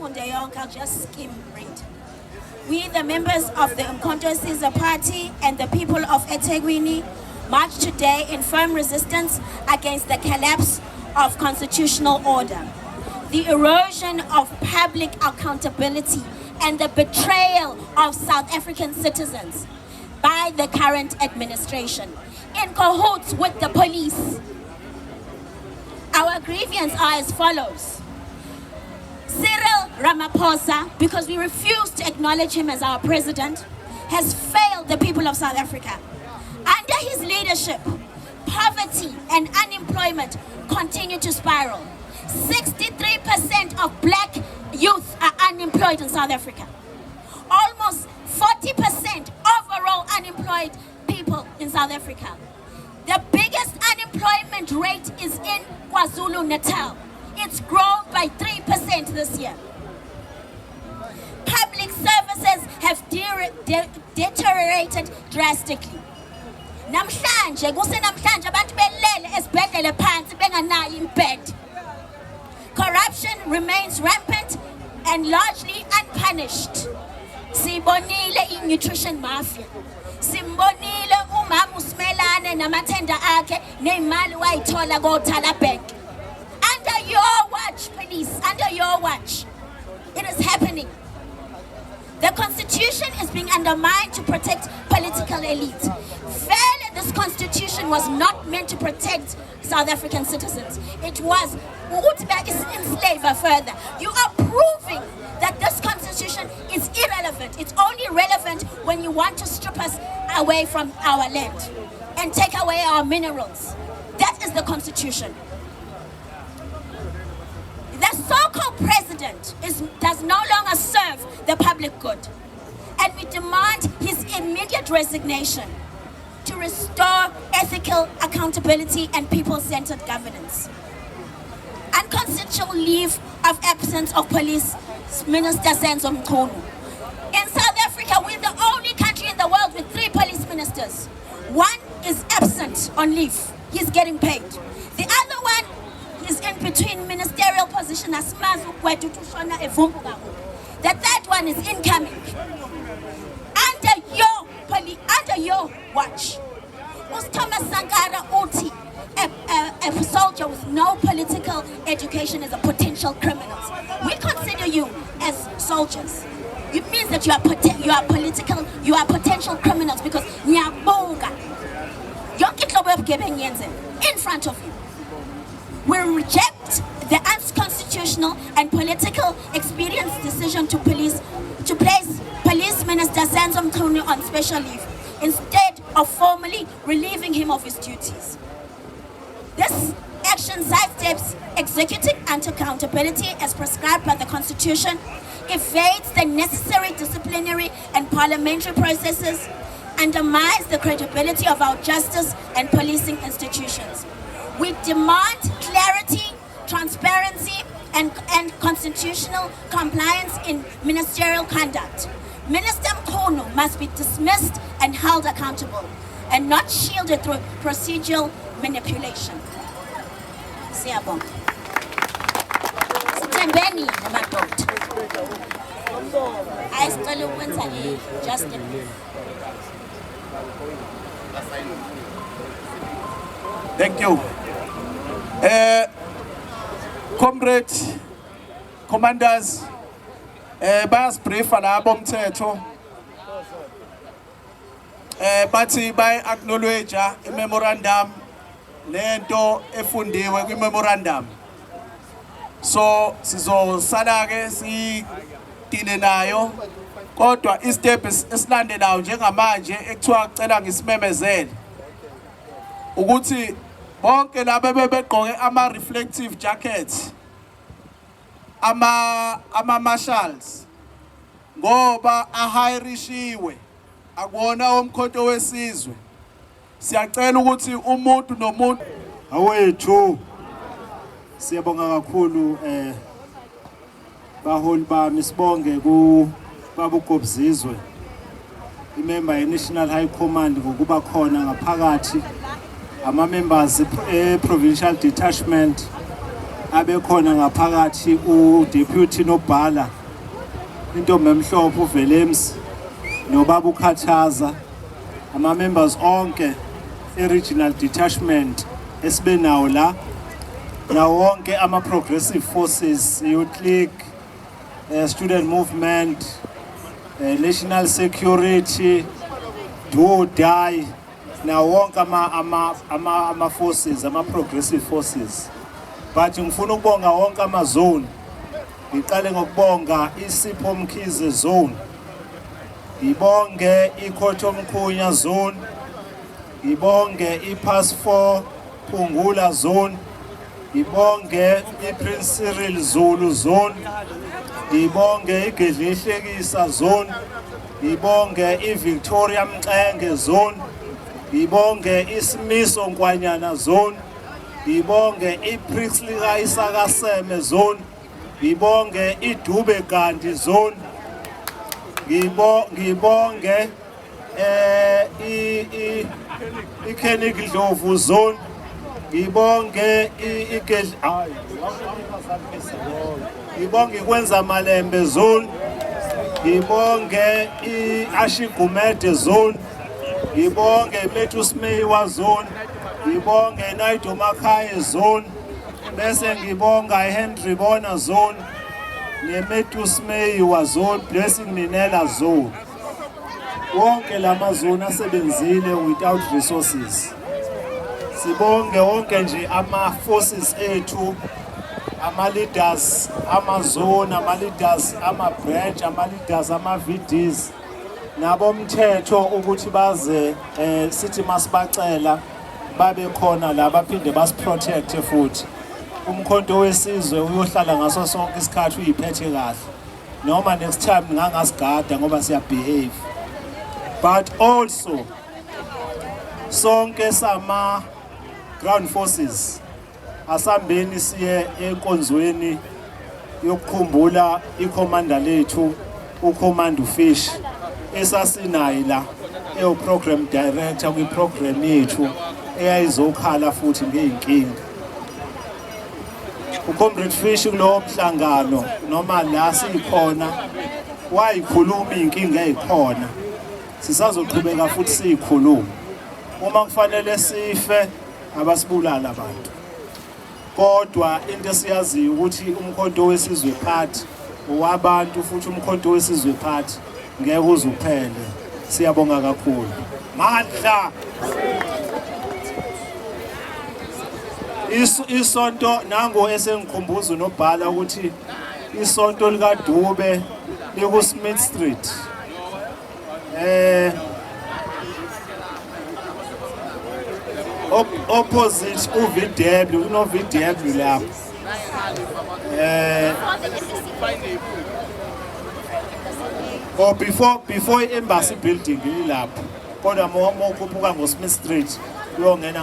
I'll just skim read. We, the members of the Umkhonto Sizwe Party and the people of eThekwini, march today in firm resistance against the collapse of constitutional order, the erosion of public accountability, and the betrayal of South African citizens by the current administration, in cahoots with the police. Our grievances are as follows. Cyril Ramaphosa, because we refuse to acknowledge him as our president, has failed the people of South Africa. Under his leadership, poverty and unemployment continue to spiral. 63% of black youth are unemployed in South Africa. Almost 40% overall unemployed people in South Africa. The biggest unemployment rate is in KwaZulu-Natal. It's grown by 3% this year. Public services have deteriorated drastically. Namhlanje kusenamhlanje abantu belele esibhedlela phansi benganayo imbed. Corruption remains rampant and largely unpunished. Sibonile i-nutrition mafia. Simbonile umama uSimelane namathenda akhe nemali wayithola koThala Bank. Under your watch, police, under your watch, it is happening. The constitution is being undermined to protect political elites. Fairly, this constitution was not meant to protect South African citizens. It was enslaver further. You are proving that this constitution is irrelevant. It's only relevant when you want to strip us away from our land and take away our minerals. That is the constitution. The so-called president does no longer serve the public good, and we demand his immediate resignation to restore ethical accountability and people-centered governance. Unconstitutional leave of absence of Police Minister Senzo Mchunu. In South Africa, we're the only country in the world with 3 police ministers. One is absent on leave. He's getting paid. The other one is in between ministerial position as Mazu Kwetu Tushona Evumbuka. The third one is incoming. Under your watch, Thomas Sankara Oti, a soldier with no political education, is a potential criminal. We consider you as soldiers. It means that you are potential criminals because in front of you. We reject the unconstitutional and political expedient decision to place Police Minister Senzo Mchunu on special leave instead of formally relieving him of his duties. This action sidesteps executive accountability as prescribed by the Constitution, evades the necessary disciplinary and parliamentary processes, undermines the credibility of our justice and policing institutions. We demand clarity, transparency, and constitutional compliance in ministerial conduct. Minister Mchunu must be dismissed and held accountable, and not shielded through procedural manipulation. Siyabonga. Sithembeni namadoda. Ayisicela ukwenza Justin. Thank you. Comrade, commanders, bayasibriefa labo mthetho. Bathi acknowledge memorandum nento efundiwe kwi-memorandum. So sizosala ke sidile nayo, kodwa istep esilandelayo njengamanje ekuthiwa kucela ngisimemezele ukuthi bonke laba bebegqoke ama-reflective jackets, ama-marshals, ngoba ahirishiwe akuwona Umkhonto Wesizwe. Siyacela ukuthi umuntu nomuntu awethu siyabonga kakhulu baholi bami, sibonge ku Baba uGobzizwe, imember ye-National High Command ngokuba khona ngaphakathi, ama-members provincial detachment, abekhona ngaphakathi uDeputy Nobhala intombi emhlophe uVelems nobaba uKhathaza, ama-members onke e-regional detachment esibe nawo la, nawo wonke ama-progressive forces, Youth League, student movement, national security, do or die, nawo wonke ama-forces, ama-progressive forces. But ngifuna ukubonga wonke amazone. Ngiqale ngokubonga iSipho Mkhize zone, ngibonge iKhothomkhunya zone, ngibonge iPass 4 Phungula zone, ngibonge iPrince Cyril Zulu zone, ngibonge iGedlehlekisa zone, ngibonge iVictoria Mxenge zone, ngibonge iSimiso Nkwanyana zone, ngibonge iPrixley Isakaseme zone, ngibonge iDube Gandhi zone, ngibonge iKhenik Dlovu zone, ngibonge ngibonge iKwenza Malembe zone, ngibonge iAshigumede zone, ngibonge iMettus Meyiwa zone, ngibonge iNaido Makhaye zone, bese ngibonga iHenry Bona zone neMettus Meyiwa zone, Blessing Minela zone. Wonke lamazone asebenzile without resources. Sibonge wonke nje ama-forces ethu, ama-leaders, amazone, ama-leaders, ama-branch, ama-leaders, ama-VDs, nabomthetho ukuthi baze sithi masibacela babe khona la baphinde basiprotecte futhi. Umkhonto wesizwe uyohlala ngaso sonke isikhathi uyiphethe kahle. Noma next time ngangasigada ngoba siyabehave. But also sonke sama ground forces asambeni siye enkonzweni yokukhumbula iCommander lethu uCommand Fish esasinayi la program director kwiprogram yethu eyayizokhala futhi ngeenkinga. uComrade Fish kulowo mhlangano noma la sikhona wayikhuluma inkinga ezikhona, sisazoqhubeka futhi siyikhuluma. Uma kufanele sife abasibulala abantu, kodwa into esiyaziyo ukuthi umkhonto wesizwe phathi wabantu futhi umkhonto wesizwe phathi ngeke uzuphele. Siyabonga kakhulu. Mandla isonto nango esengikhumbuza uNobhala ukuthi isonto likaDube liku-Smith Street. Opposite uVW, unoVW lapho. Or before i-embassy building ilapho. Kodwa uma ukhuphuka ngoSmith Street uyongena